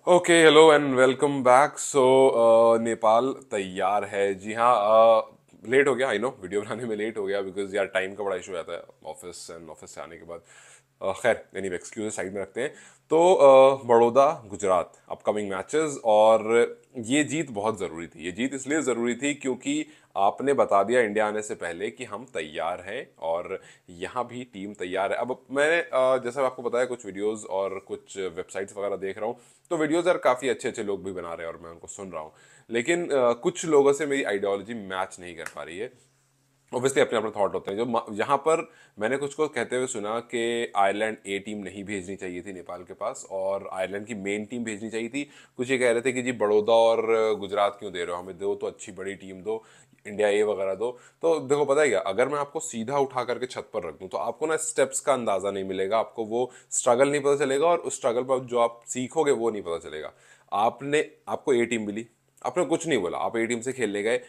Okay, hello and welcome back. So Nepal तैयार है। जी हाँ, लेट हो गया। आई नो वीडियो बनाने में लेट हो गया बिकॉज यार टाइम का बड़ा इशू रहता है ऑफिस से आने के बाद। खैर एनीवे, एक्सक्यूज साइड में रखते हैं। तो बड़ौदा गुजरात अपकमिंग मैचेस, और ये जीत बहुत ज़रूरी थी। ये जीत इसलिए ज़रूरी थी क्योंकि आपने बता दिया इंडिया आने से पहले कि हम तैयार हैं, और यहाँ भी टीम तैयार है। अब मैंने जैसा आपको बताया, कुछ वीडियोस और कुछ वेबसाइट्स वगैरह देख रहा हूँ, तो वीडियोस यार काफ़ी अच्छे अच्छे लोग भी बना रहे हैं और मैं उनको सुन रहा हूँ। लेकिन कुछ लोगों से मेरी आइडियोलॉजी मैच नहीं कर पा रही है। ऑब्वियसली अपने अपने थॉट होते हैं। यहाँ पर मैंने कुछ को कहते हुए सुना कि आयरलैंड ए टीम नहीं भेजनी चाहिए थी नेपाल के पास, और आयरलैंड की मेन टीम भेजनी चाहिए थी। कुछ ये कह रहे थे कि जी बड़ौदा और गुजरात क्यों दे रहे हो, हमें दो तो अच्छी बड़ी टीम दो, इंडिया ए वगैरह दो। तो देखो, पता है क्या, अगर मैं आपको सीधा उठा करके छत पर रख दूं तो आपको ना स्टेप्स का अंदाजा नहीं मिलेगा, आपको वो स्ट्रगल नहीं पता चलेगा, और उस स्ट्रगल पर जो आप सीखोगे वो नहीं पता चलेगा। आपको ए टीम मिली, आपने कुछ नहीं बोला, आप ए टीम से खेलने गए।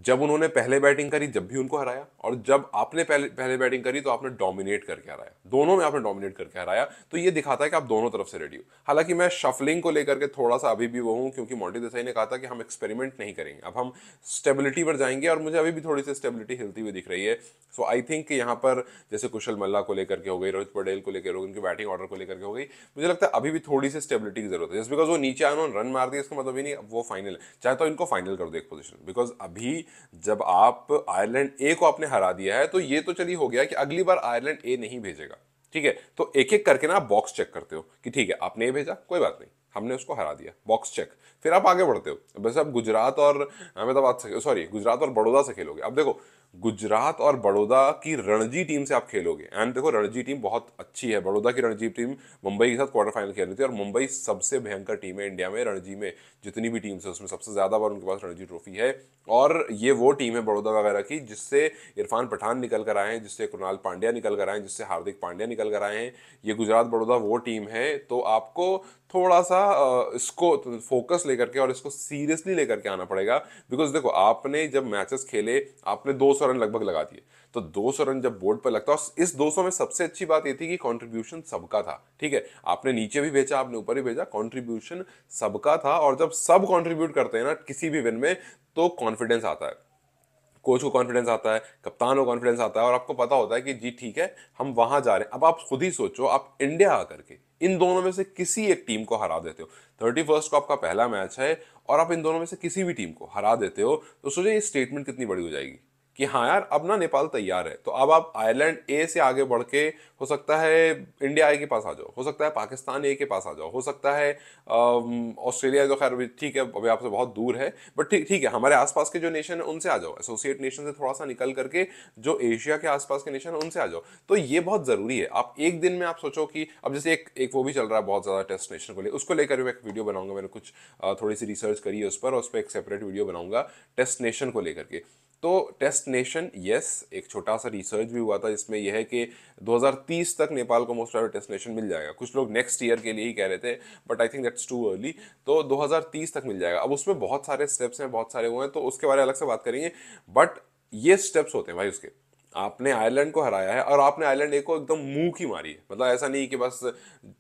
जब उन्होंने पहले बैटिंग करी जब भी उनको हराया, और जब आपने पहले पहले बैटिंग करी तो आपने डोमिनेट करके हराया। दोनों में आपने डोमिनेट करके हराया, तो ये दिखाता है कि आप दोनों तरफ से रेडी हो। हालांकि मैं शफलिंग को लेकर के थोड़ा सा अभी भी वो हूं, क्योंकि मोंटी देसाई ने कहा था कि हम एक्सपेरिमेंट नहीं करेंगे, अब हम स्टेबिलिटी पर जाएंगे, और मुझे अभी भी थोड़ी सी स्टेबिलिटी हिलती हुई दिख रही है। सो आई थिंक यहाँ पर जैसे कुशल मल्ला को लेकर के हो गई, रोहित पटेल को लेकर हो गई, उनके बैटिंग ऑर्डर को लेकर के हो गई, मुझे लगता है अभी भी थोड़ी सी स्टेबिलिटी की जरूरत है। जस्ट बिकॉज वो नीचे आए, उन्होंने रन मार दिया, इसका मतलब ही नहीं अब वो फाइनल है। चाहे तो इनको फाइनल कर दो एक पोजीशन, बिकॉज अभी जब आप आयरलैंड ए को आपने हरा दिया है तो ये तो चलिए हो गया कि अगली बार आयरलैंड ए नहीं भेजेगा। ठीक है, तो एक एक करके ना आप बॉक्स चेक करते हो कि ठीक है आपने ए भेजा, कोई बात नहीं, हमने उसको हरा दिया, बॉक्स चेक। फिर आप आगे बढ़ते हो। बस अब गुजरात और अहमदाबाद से, सॉरी, गुजरात और बड़ौदा से खेलोगे। अब देखो, गुजरात और बड़ौदा की रणजी टीम से आप खेलोगे, एंड देखो रणजी टीम बहुत अच्छी है। बड़ौदा की रणजी टीम मुंबई के साथ क्वार्टर फाइनल खेल रही थी, और मुंबई सबसे भयंकर टीम है इंडिया में। रणजी में जितनी भी टीम्स है उसमें सबसे ज्यादा बार उनके पास रणजी ट्रॉफी है, और ये वो टीम है बड़ौदा वगैरह की जिससे इरफान पठान निकल कर आए हैं, जिससे कृणाल पांड्या निकल कर आए हैं, जिससे हार्दिक पांड्या निकल कर आए हैं। ये गुजरात बड़ौदा वो टीम है। तो आपको थोड़ा सा इसको फोकस लेकर के और इसको सीरियसली लेकर के आना पड़ेगा। बिकॉज देखो, आपने जब मैचेस खेले आपने 200 रन लगभग लगा दिए, तो 200 रन जब बोर्ड पर लगता है, और इस 200 में सबसे अच्छी बात यह थी कि कंट्रीब्यूशन सबका था। ठीक है, आपने नीचे भी भेजा, आपने ऊपर भी भेजा, कंट्रीब्यूशन सबका था। और जब सब कंट्रीब्यूट करते हैं ना किसी भी विन में, तो कॉन्फिडेंस आता है, कोच को कॉन्फिडेंस आता है, कप्तान को कॉन्फिडेंस आता है, और आपको पता होता है कि जी ठीक है, हम वहां जा रहे हैं। अब आप खुद ही सोचो, आप इंडिया आकर के इन दोनों में से किसी एक टीम को हरा देते हो, 31 को आपका पहला मैच है, और आप इन दोनों में से किसी भी टीम को हरा देते हो, तो सोचो ये स्टेटमेंट कितनी बड़ी हो जाएगी कि हाँ यार, अब ना नेपाल तैयार है। तो अब आप आयरलैंड ए से आगे बढ़ के हो सकता है इंडिया ए के पास आ जाओ, हो सकता है पाकिस्तान ए के पास आ जाओ, हो सकता है ऑस्ट्रेलिया, जो खैर अभी ठीक है, अभी आपसे बहुत दूर है, बट ठीक ठीक है, हमारे आसपास के जो नेशन है उनसे आ जाओ, एसोसिएट नेशन से थोड़ा सा निकल करके जो एशिया के आसपास के नेशन है उनसे आ जाओ। तो ये बहुत जरूरी है। आप एक दिन में आप सोचो कि अब जैसे एक वो भी चल रहा है बहुत ज्यादा टेस्ट नेशन को लेकर, उसको लेकर मैं एक वीडियो बनाऊंगा। मैंने कुछ थोड़ी सी रिसर्च करी है उस पर, और उस पर एक सेपरेट वीडियो बनाऊंगा टेस्ट नेशन को लेकर के। तो टेस्ट नेशन, यस, एक छोटा सा रिसर्च भी हुआ था जिसमें यह है कि 2030 तक नेपाल को मोस्ट प्रोबेबली टेस्ट नेशन मिल जाएगा। कुछ लोग नेक्स्ट ईयर के लिए ही कह रहे थे, but I think that's too early. तो 2030 तक मिल जाएगा। अब उसमें बहुत सारे स्टेप्स हैं, बहुत सारे वो हैं, तो उसके बारे में अलग से बात करेंगे। बट ये स्टेप्स होते हैं भाई उसके। आपने आयरलैंड को हराया है, और आपने आयरलैंड ए को एकदम मुंह की मारी है। मतलब ऐसा नहीं कि बस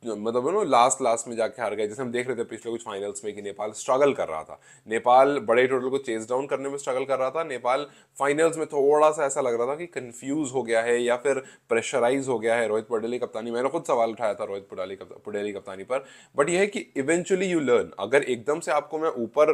मतलब नो लास्ट लास्ट में जाके हार गए, जैसे हम देख रहे थे पिछले कुछ फाइनल्स में कि नेपाल स्ट्रगल कर रहा था। नेपाल बड़े टोटल को चेज डाउन करने में स्ट्रगल कर रहा था। नेपाल फाइनल्स में थोड़ा सा ऐसा लग रहा था कि कंफ्यूज हो गया है या फिर प्रेशराइज हो गया है। रोहित पटेल की कप्तानी, मैंने खुद सवाल उठाया था रोहित पटेल की कप्तानी पर। बट यह है कि इवेंचुअली यू लर्न। अगर एकदम से आपको मैं ऊपर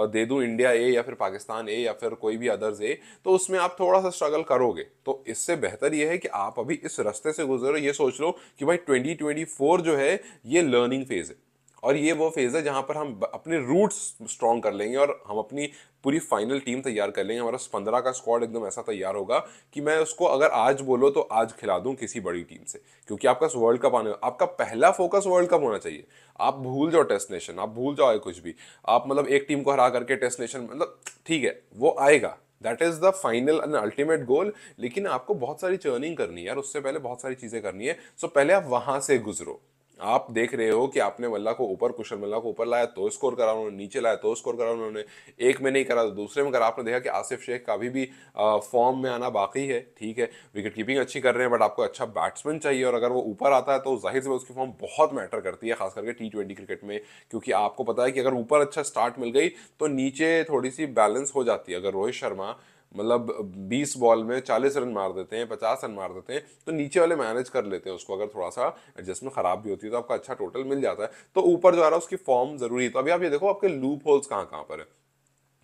दे दूं इंडिया ए या फिर पाकिस्तान ए या फिर कोई भी अदर्स ए, तो उसमें आप थोड़ा सा स्ट्रगल करोगे। तो इससे बेहतर यह है कि आप अभी इस रास्ते से गुजरो। ये सोच लो कि भाई 2024 जो है ये लर्निंग फेज है, और ये वो फेज है जहां पर हम अपने रूट्स स्ट्रॉन्ग कर लेंगे, और हम अपनी पूरी फाइनल टीम तैयार कर लेंगे। हमारा 15 का स्क्वाड एकदम ऐसा तैयार होगा कि मैं उसको अगर आज बोलो तो आज खिला दूं किसी बड़ी टीम से, क्योंकि आपका वर्ल्ड कप आने, आपका पहला फोकस वर्ल्ड कप होना चाहिए। आप भूल जाओ टेस्ट नेशन, आप भूल जाओ कुछ भी। आप मतलब एक टीम को हरा करके टेस्ट नेशन, मतलब ठीक है वो आएगा, that is the final and ultimate goal. लेकिन आपको बहुत सारी चर्निंग करनी है यार, उससे पहले बहुत सारी चीजें करनी है। सो पहले आप वहां से गुजरो। आप देख रहे हो कि आपने मल्ला को ऊपर, कुशल मल्ला को ऊपर लाया तो स्कोर करा उन्होंने, नीचे लाया तो स्कोर करा उन्होंने, एक में नहीं करा तो दूसरे में करा। आपने देखा कि आसिफ शेख का अभी भी फॉर्म में आना बाकी है, ठीक है, विकेट कीपिंग अच्छी कर रहे हैं, बट आपको अच्छा बैट्समैन चाहिए, और अगर वो ऊपर आता है तो जाहिर से उसकी फॉर्म बहुत मैटर करती है, खास करके T20 क्रिकेट में, क्योंकि आपको पता है कि अगर ऊपर अच्छा स्टार्ट मिल गई तो नीचे थोड़ी सी बैलेंस हो जाती है। अगर रोहित शर्मा मतलब 20 बॉल में 40 रन मार देते हैं, 50 रन मार देते हैं, तो नीचे वाले मैनेज कर लेते हैं उसको, अगर थोड़ा सा एडजस्टमेंट खराब भी होती है तो आपका अच्छा टोटल मिल जाता है। तो ऊपर जो आ रहा है उसकी फॉर्म जरूरी है। तो अभी आप ये देखो आपके लूप होल्स कहाँ कहाँ पर है।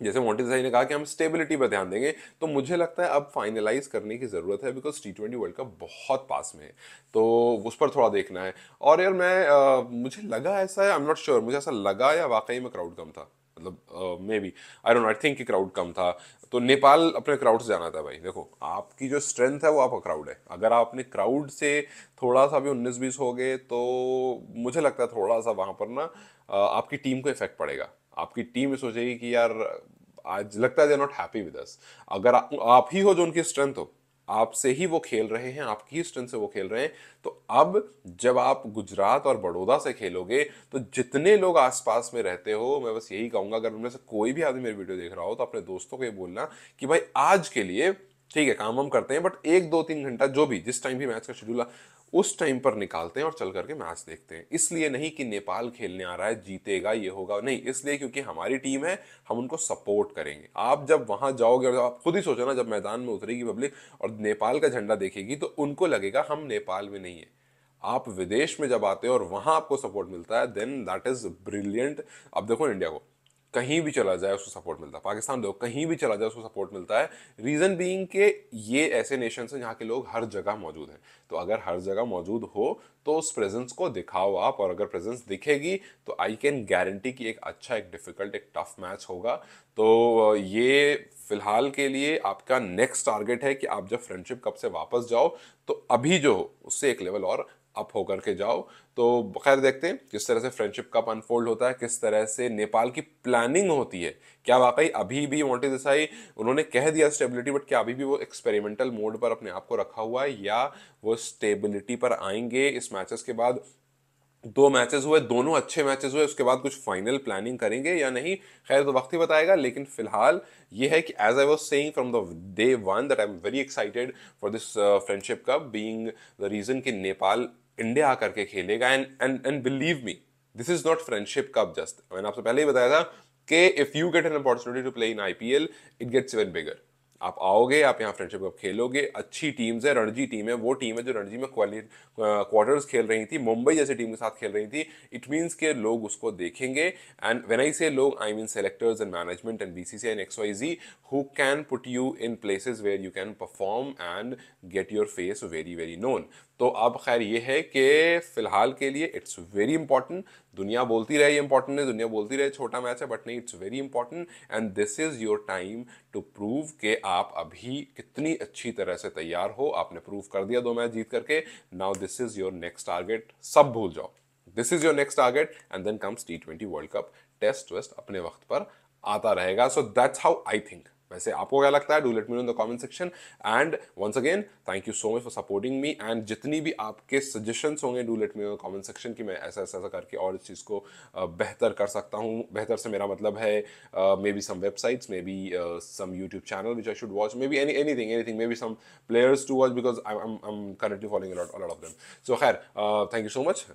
जैसे मोंटी देसाई ने कहा कि हम स्टेबिलिटी पर ध्यान देंगे, तो मुझे लगता है अब फाइनलाइज करने की जरूरत है, बिकॉज T20 वर्ल्ड कप बहुत पास में है, तो उस पर थोड़ा देखना है। और यार मुझे लगा ऐसा है, आई एम नॉट श्योर, मुझे ऐसा लगा या वाकई में क्राउड कम था, मतलब may be, I don't know, I think कि क्राउड कम था। तो नेपाल अपने क्राउड से जाना था भाई। देखो आपकी जो स्ट्रेंथ है वो आपका क्राउड है, अगर आप अपने क्राउड से थोड़ा सा भी 19-20 हो गए तो मुझे लगता है थोड़ा सा वहां पर ना आपकी टीम को इफेक्ट पड़ेगा। आपकी टीम सोचेगी कि यार आज लगता है they are not happy with us. अगर आप ही हो जो उनकी स्ट्रेंथ हो, आपसे ही वो खेल रहे हैं, आपकी ही स्ट्रेंथ से वो खेल रहे हैं, तो अब जब आप गुजरात और बड़ौदा से खेलोगे तो जितने लोग आसपास में रहते हो, मैं बस यही कहूंगा, अगर उनमें से कोई भी आदमी मेरी वीडियो देख रहा हो तो अपने दोस्तों को ये बोलना कि भाई आज के लिए ठीक है काम हम करते हैं, बट 1 2 3 घंटा जो भी जिस टाइम भी मैच का शेड्यूल उस टाइम पर निकालते हैं और चल करके मैच देखते हैं। इसलिए नहीं कि नेपाल खेलने आ रहा है जीतेगा ये होगा, नहीं, इसलिए क्योंकि हमारी टीम है, हम उनको सपोर्ट करेंगे। आप जब वहां जाओगे और जब आप खुद ही सोचो ना, जब मैदान में उतरेगी पब्लिक और नेपाल का झंडा देखेगी तो उनको लगेगा हम नेपाल में नहीं है। आप विदेश में जब आते हो और वहां आपको सपोर्ट मिलता है, देन दैट इज ब्रिलियंट। अब देखो इंडिया को कहीं भी चला जाए उसको सपोर्ट मिलता है, पाकिस्तान देखो कहीं भी चला जाए उसको सपोर्ट मिलता है। रीजन बीइंग के ये ऐसे नेशन हैं जहाँ के लोग हर जगह मौजूद हैं। तो अगर हर जगह मौजूद हो तो उस प्रेजेंस को दिखाओ आप, और अगर प्रेजेंस दिखेगी तो आई कैन गारंटी कि एक अच्छा, एक डिफिकल्ट, एक टफ मैच होगा। तो ये फिलहाल के लिए आपका नेक्स्ट टारगेट है कि आप जब फ्रेंडशिप कप से वापस जाओ तो अभी जो हो उससे एक लेवल और अप होकर के जाओ। तो खैर देखते हैं किस तरह से फ्रेंडशिप कप अनफोल्ड होता है, किस तरह से नेपाल की प्लानिंग होती है। क्या वाकई अभी भी मोंटी देसाई, उन्होंने कह दिया स्टेबिलिटी, बट क्या अभी भी वो एक्सपेरिमेंटल मोड पर अपने आप को रखा हुआ है, या वो स्टेबिलिटी पर आएंगे इस मैचेस के बाद? 2 मैचेस हुए, दोनों अच्छे मैचेस हुए, उसके बाद कुछ फाइनल प्लानिंग करेंगे या नहीं, खैर तो वक्त ही बताएगा। लेकिन फिलहाल ये है कि as I was saying from the day one that I am very excited for this friendship cup, being the reason कि नेपाल इंडिया आकर के खेलेगा। And believe me, this is not friendship cup just, मैंने आपसे पहले ही बताया था कि if you get an opportunity to play in IPL, it gets even bigger. आप आओगे, आप यहाँ फ्रेंडशिप कप खेलोगे, अच्छी टीम्स है, रणजी टीम है, वो टीम है जो रणजी में क्वार्टर्स खेल रही थी, मुंबई जैसी टीम के साथ खेल रही थी। इट मीन्स के लोग उसको देखेंगे, एंड व्हेन आई से लोग, I mean selectors and management and BCCI and XYZ, who can put you in places where you can perform and get your face very very known. तो अब खैर ये है कि फिलहाल के लिए इट्स वेरी इंपॉर्टेंट। दुनिया बोलती रहे ये इंपॉर्टेंट है, दुनिया बोलती रहे छोटा मैच है, बट नहीं, it's very important, and this is your time to prove कि आप अभी कितनी अच्छी तरह से तैयार हो। आपने प्रूव कर दिया 2 मैच जीत करके, now this is your next target, सब भूल जाओ, this is your next target, and then comes T20 world cup. Test वेस्ट अपने वक्त पर आता रहेगा। So that's how I think. वैसे आपको क्या लगता है? Do let me know in the comment section. And once again thank you so much for supporting me, एंड जितनी भी आपके सजेशंस होंगे do let me know comment section कि मैं ऐसा ऐसा ऐसा करके और इस चीज़ को बेहतर कर सकता हूँ। बेहतर से मेरा मतलब है maybe some websites, maybe some YouTube channel which I should watch, maybe anything, maybe some players to watch, because I'm currently following a lot of them. So खैर thank you so much,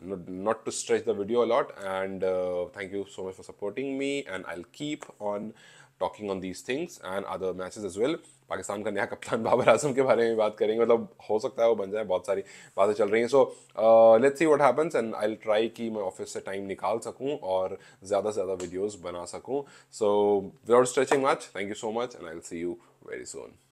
not to stretch the video a lot, and thank you so much for supporting me, and I'll keep on talking on these things and other matches as well. Pakistan का नया कप्तान बाबर आजम के बारे में बात करेंगे, मतलब हो सकता है वो बन जाए, बहुत सारी बातें चल रही हैं। So let's see what happens, and I will try कि मैं ऑफिस से टाइम निकाल सकूं और ज़्यादा से ज़्यादा वीडियोस बना सकूं। So without stretching much, thank you so much, and I will see you very soon.